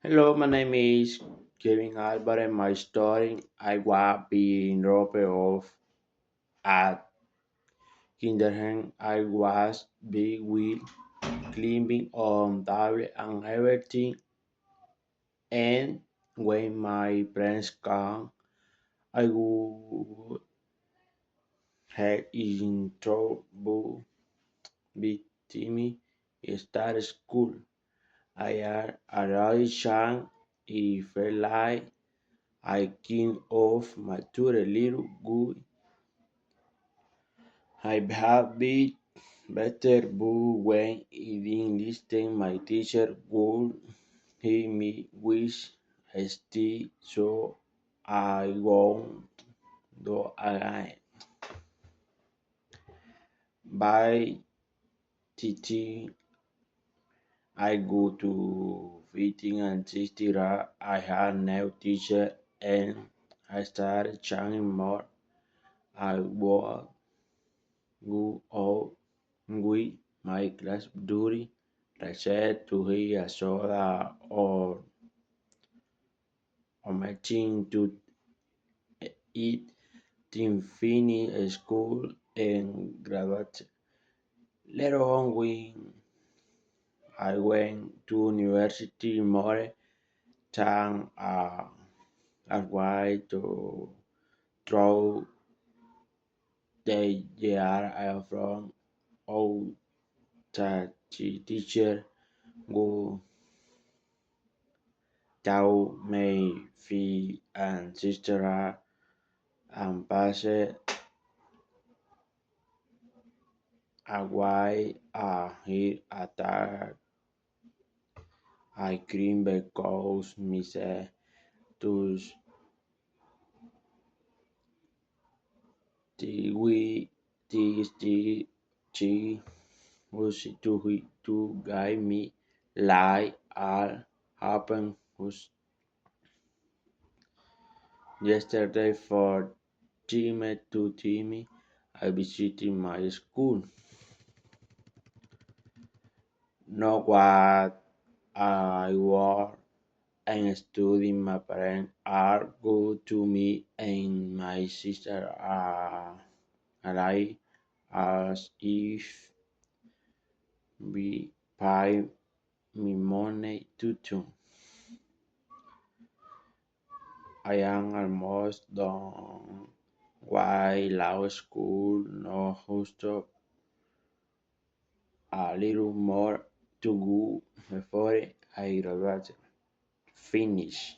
Hello, my name is Kevin Alvarez. My story I was being dropped off at kindergarten. I was big wheel climbing on table and everything. And when my parents come, I would head in trouble with Timmy. Start school. I had already changed. It felt like I came off mature a little good. I have been better, but when I didn't listen, my teacher would hit me with a stick, so I won't do again. By teaching, I go to 15 and 60. I had no teacher, and I started chanting more. I would go out with my class during recess to hear a soda or matching to eat till finish school and graduate. Later on, when I went to university more than a way to through the year I am from all the teacher go down my feet and sister and passed away he attacked I cream because Miss Tus Tiwi Ti was to guide me like all happened was yesterday for Timmy. I visited my school. Know what I wore and study. My parents are good to me and my sister are alive as if we pay me money to tune. I am almost done. Why law school no justo a little more to go before I graduate. Finish.